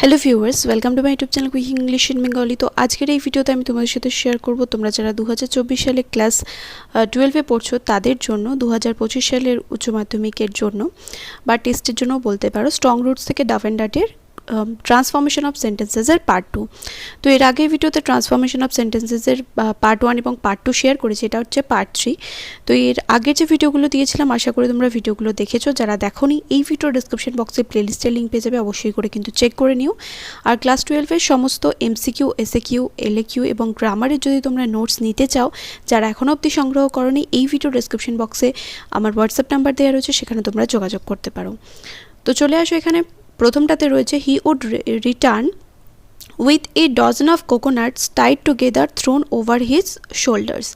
Hello viewers, welcome to my YouTube channel quick English in Bengali. তো আজকের এই ভিডিওতে আমি তোমাদের সাথে শেয়ার করব তোমরা যারা 2024 সালে ক্লাস 12-এ পড়ছো তাদের জন্য 2025 সালের উচ্চ মাধ্যমিকের জন্য বা টেস্টের জন্য বলতে পারো স্ট্রং রুটস থেকে ডাফ অ্যান্ড ডাটের ট্রান্সফরমেশন অফ সেন্টেন্সেসের পার্ট 2। তো এর আগে ভিডিওতে ট্রান্সফরমেশন অফ সেন্টেন্সেসের পার্ট 1 এবং পার্ট 2 শেয়ার করেছি, এটা হচ্ছে পার্ট 3। তো এর আগের যে ভিডিওগুলো দিয়েছিলাম আশা করি তোমরা ভিডিওগুলো দেখেছো। যারা দেখোনি এই ভিডিও ডিসক্রিপশন বক্সে প্লেলিস্টের লিঙ্ক পেয়ে যাবে, অবশ্যই করে কিন্তু চেক করে নিও। আর ক্লাস 12-এর সমস্ত এমসিকিউ, এসএকিউ, এলএকিউ এবং গ্রামারের যদি তোমরা নোটস নিতে চাও, যারা এখনও অবধি সংগ্রহ করোনি, এই ভিডিও ডিসক্রিপশন বক্সে আমার হোয়াটসঅ্যাপ নাম্বার দেওয়া রয়েছে, সেখানে তোমরা যোগাযোগ করতে পারো। তো চলে আসো, এখানে প্রথমটাতে রয়েছে he would return with a dozen of coconuts tied together thrown over his shoulders.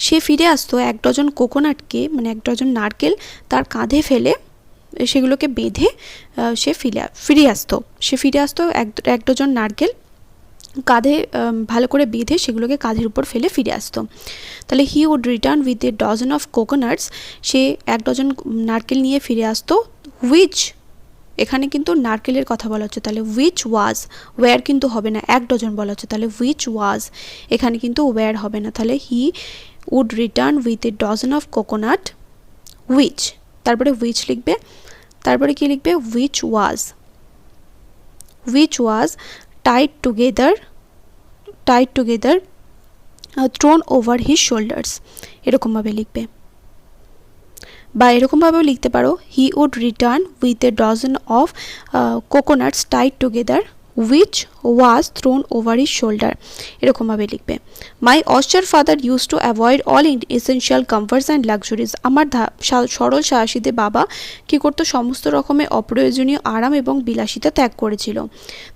সে ফিরে আসতো এক ডজন কোকোনাটকে, মানে এক ডজন নারকেল তার কাঁধে ফেলে, সেগুলোকে বেঁধে সে ফিরে আসতো এক ডজন নারকেল কাঁধে ভালো করে বেঁধে সেগুলোকে কাঁধের উপর ফেলে ফিরে আসতো। তাহলে he would return with a dozen of coconuts, সে এক ডজন নারকেল নিয়ে ফিরে আসতো। হুইচ, এখানে কিন্তু নারকেলের কথা বলা হচ্ছে, তাহলে হুইচ ওয়াজ, ওয়্যার কিন্তু হবে না, এক ডজন বলা হচ্ছে, তাহলে হুইচ ওয়াজ, এখানে কিন্তু ওয়্যার হবে না, তাহলে he would return with a dozen of coconut which, তারপরে হুইচ লিখবে, তারপরে কি লিখবে, which was tied together thrown over his shoulders, এরকমভাবে লিখবে। বা এরকমভাবেও লিখতে পারো, he would return with a dozen of coconuts tied together which was thrown over his shoulder, এরকমভাবে লিখবে। My austere father used to avoid all essential comforts and luxuries, আমার সরল সাহসীদের বাবা কী করতো, সমস্ত রকমের অপ্রয়োজনীয় আরাম এবং বিলাসিতা ত্যাগ করেছিল।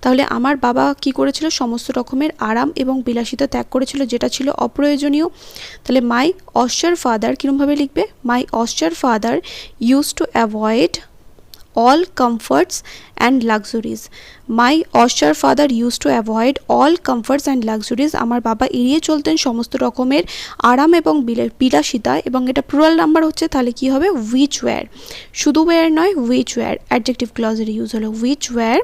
তাহলে আমার বাবা কি করেছিল, সমস্ত রকমের আরাম এবং বিলাসিতা ত্যাগ করেছিল, যেটা ছিল অপ্রয়োজনীয়। তাহলে মাই অস্টার ফাদার কীরকমভাবে লিখবে, my austere father used to avoid all comforts and luxuries. My austere father used to avoid all comforts and luxuries. আমার বাবা এড়িয়ে চলতেন সমস্ত রকমের আরাম এবং বিলাসিতা, এবং এটা প্লুরাল নাম্বার হচ্ছে, তাহলে কি হবে, which were, শুধু ওয়্যার নয়, which were অ্যাডজেক্টিভ ক্লজের ইউজ হলো, which were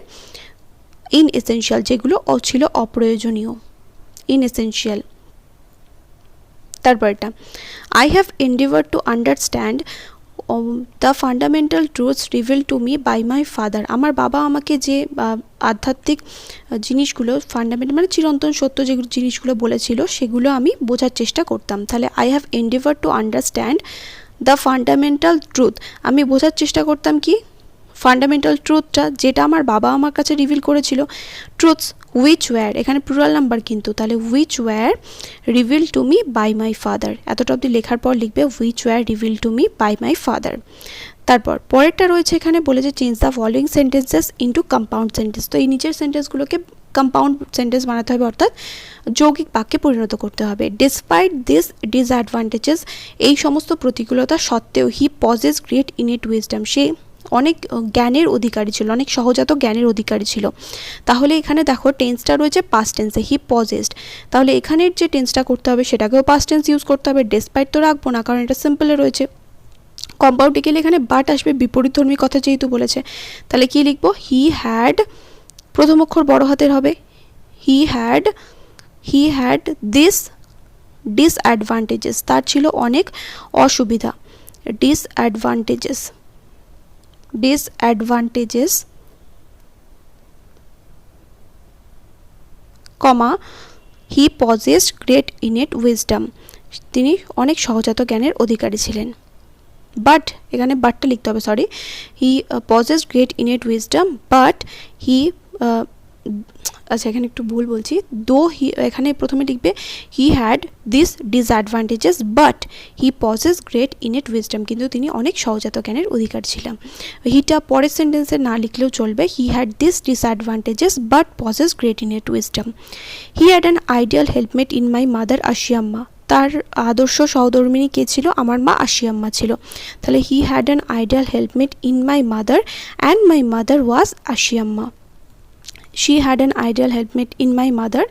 inessential, যেগুলো ছিল অপ্রয়োজনীয়, inessential। তারপরটা, I have endeavored to understand the fundamental truths reveal to me by my father, আমার বাবা আমাকে যে আধ্যাত্মিক জিনিসগুলো, ফান্ডামেন্টাল মানে চিরন্তন সত্য যে জিনিসগুলো বলেছিল, সেগুলো আমি বোঝার চেষ্টা করতাম। তাহলে I have endeavour to understand the fundamental truth, আমি বোঝার চেষ্টা করতাম কি, ফান্ডামেন্টাল ট্রুথটা, যেটা আমার বাবা আমার কাছে রিভিল করেছিল। ট্রুথস হুইচ ওয়্যার, এখানে প্লুরাল নাম্বার কিন্তু, তাহলে which were reveal to me by my father, এতটা অবধি লেখার পর লিখবে which were reveal to me by my father. তারপর পরেরটা রয়েছে, এখানে বলেছে change the following sentences into compound sentence. তো এই নিচের সেন্টেন্সগুলোকে কম্পাউন্ড সেন্টেন্স বানাতে হবে, অর্থাৎ যৌগিক বাক্যে পরিণত করতে হবে। ডিসপাইট দিস ডিসঅ্যাডভান্টেজেস, এই সমস্ত প্রতিকূলতা সত্ত্বেও, হি পজেস গ্রেট ইনেট উইজডম, সে অনেক জ্ঞানের অধিকারী ছিল, অনেক সহজাত জ্ঞানের অধিকারী ছিল। তাহলে এখানে দেখো টেন্সটা রয়েছে পাস্ট টেন্সে, হি পজেসড, তাহলে এখানের যে টেন্সটা করতে হবে সেটাকেও পাস্ট টেন্স ইউজ করতে হবে। ডেসপাইট তো রাখবো না, কারণ এটা সিম্পলে রয়েছে। কম্পাউন্ডে গেলে এখানে বাট আসবে, বিপরীতধর্মী কথা যেহেতু বলেছে, তাহলে কি লিখবো, হি হ্যাড, প্রথম অক্ষর বড় হাতের হবে, হি হ্যাড দিস ডিসঅ্যাডভান্টেজেস, তার ছিল অনেক অসুবিধা, ডিসঅ্যাডভান্টেজেস, কমা হি পজেসড গ্রেট ইনেট উইজডম, তিনি অনেক সহজাত জ্ঞানের অধিকারী ছিলেন। বাট, এখানে বাটটা লিখতে হবে, sorry, he possessed great innate wisdom but he, আচ্ছা এখানে একটু ভুল বলছি, দো হি, এখানে প্রথমে লিখবে he had this disadvantages but he possesses great innate wisdom, কিন্তু তিনি অনেক সহজাত জ্ঞানের অধিকার ছিলেন। হিটা পরের সেন্টেন্সে না লিখলেও চলবে, he had this disadvantages but possess great innate wisdom. He had an ideal helpmate in my mother Ashiamma, তার আদর্শ সহধর্মিনী কে ছিল, আমার মা আশিয়াম্মা ছিল। তাহলে he had an ideal helpmate in my mother and my mother was Ashiamma. she had an ideal helpmate in my mother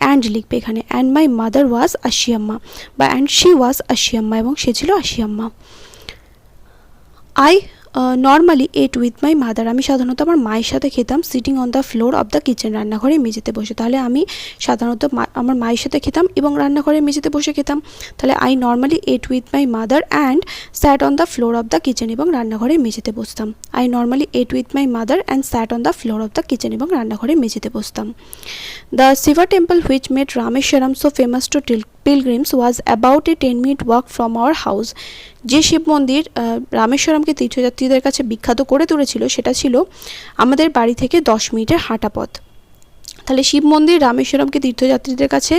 and লিখবে এখানে, and my mother was Ashiamma, বা and she was আশিয়াম্মা, এবং সে ছিল Ashiamma. I normally ate with my mother, আমি সাধারণত আমার মায়ের সাথে খেতাম sitting on the floor of the kitchen, রান্নাঘরে মেঝেতে বসে। তাহলে আমি সাধারণত আমার মায়ের সাথে খেতাম এবং রান্নাঘরে মেঝেতে বসে খেতাম। তাহলে I normally ate with my mother and sat on the floor of the kitchen, এবং রান্নাঘরে মেঝেতে বসতাম। I normally ate with my mother and sat on the floor of the kitchen, এবং রান্নাঘরে মেঝেতে বসতাম। The Shiva temple which made Rameswaram so famous to pilgrims was about a 10-minute walk from our house. যে শিব মন্দির রামেশ্বরমকে তীর্থযাত্রীদের কাছে বিখ্যাত করে তুলেছিল সেটা ছিল আমাদের বাড়ি থেকে 10 মিনিটের হাঁটা পথ। তাহলে শিব মন্দির রামেশ্বরমকে তীর্থযাত্রীদের কাছে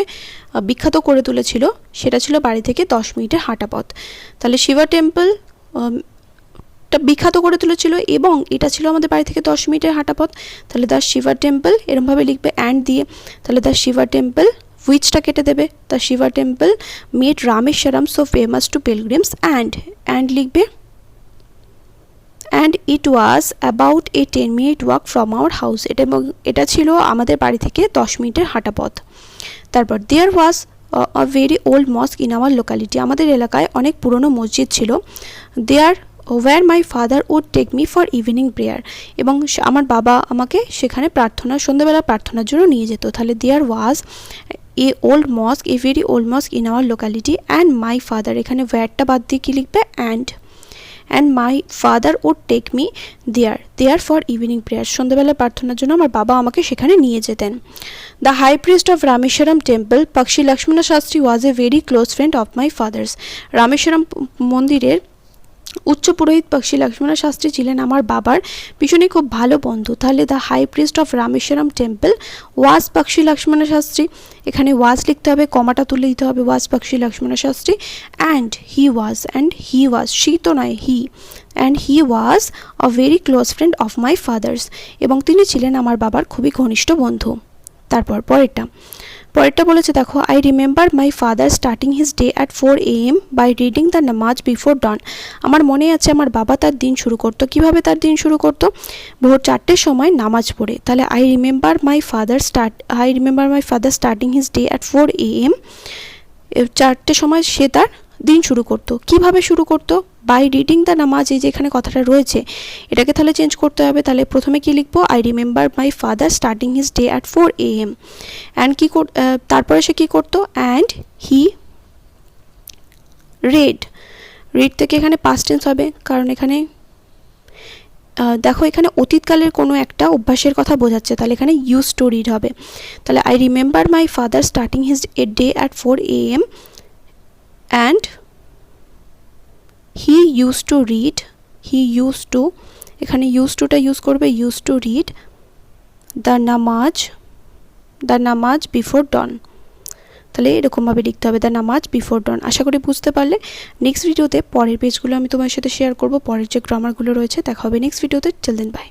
বিখ্যাত করে তুলেছিল সেটা ছিল বাড়ি থেকে 10 মিনিটের হাঁটা পথ। তাহলে শিবা টেম্পল বিখ্যাত করে তুলেছিল এবং এটা ছিল আমাদের বাড়ি থেকে 10 মিনিটের হাঁটা পথ। তাহলে দ্য শিবা টেম্পল এরমভাবে লিখবে অ্যান্ড দিয়ে। তাহলে দ্য শিবা টেম্পল হুইচটা কেটে দেবে, the Shiva temple made Rameswaram so famous to pilgrims and লিখবে and it was about a 10-minute walk from our house, এটা ছিল আমাদের বাড়ি থেকে 10 মিনিটের হাঁটা পথ। তারপর there was a very old mosque in our locality, আমাদের এলাকায় অনেক পুরনো মসজিদ ছিল। There were my father would take me for evening prayer, এবং আমার বাবা আমাকে সেখানে সন্ধ্যাবেলা প্রার্থনার জন্য নিয়ে যেত। তাহলে there was a old mosque, a very old mosque in our locality and my father, এখানে ওয়্যারটা বাদ দিয়ে কি লিখবে and my father would take me there for evening prayer, সন্ধ্যাবেলা প্রার্থনার জন্য আমার বাবা আমাকে সেখানে নিয়ে যেতেন। The high priest of Rameswaram temple Pakshi Lakshmana Sastry was a very close friend of my father's, Rameswaram মন্দিরের উচ্চ পুরোহিত পক্ষী লক্ষ্মণ শাস্ত্রী ছিলেন আমার বাবার ভীষণই খুব ভালো বন্ধু। তাহলে the high priest of Rameswaram temple was Pakshi Lakshmana Shastri, এখানে ওয়াজ লিখতে হবে, কমাটা তুলে দিতে হবে, was Pakshi Lakshmana Sastry and he was she তো নয় he, and he was a very close friend of my father's, এবং তিনি ছিলেন আমার বাবার খুবই ঘনিষ্ঠ বন্ধু। তারপর পরেরটা বলেছে দেখো, I remember my father starting his day at 4 AM by reading the namaz before dawn, আমার মনে আছে আমার বাবা তার দিন শুরু করতো, কিভাবে তার দিন শুরু করতো, ভোর 4টের সময় নামাজ পড়ে। তাহলে I remember my father starting his day at 4 AM, 4টের সময় সে তার দিন শুরু করতো। কিভাবে শুরু করতো, বাই রিডিং দ্য নামাজ, এই যে এখানে কথাটা রয়েছে এটাকে তাহলে চেঞ্জ করতে হবে। তাহলে প্রথমে কি লিখবো, I remember my father starting his day at 4 AM and তারপরে সে কী করতো, অ্যান্ড হি রিড থেকে এখানে পাস্ট টেন্স হবে, কারণ এখানে দেখো এখানে অতীতকালের কোনো একটা অভ্যাসের কথা বোঝাচ্ছে, তাহলে এখানে ইউজ টু রিড হবে। তাহলে I remember my father starting his day at 4 AM and he used to এখানে used to টা ইউজ করবে, used to read the namaz before dawn, তাহলে এরকমভাবে লিখতে হবে দ্য নামাজ বিফোর ডন। আশা করি বুঝতে পারলে। নেক্সট ভিডিওতে পরের পেজগুলো আমি তোমার সাথে শেয়ার করব, পরের যে গ্রামারগুলো রয়েছে। দেখা হবে নেক্সট ভিডিওতে। Till then by.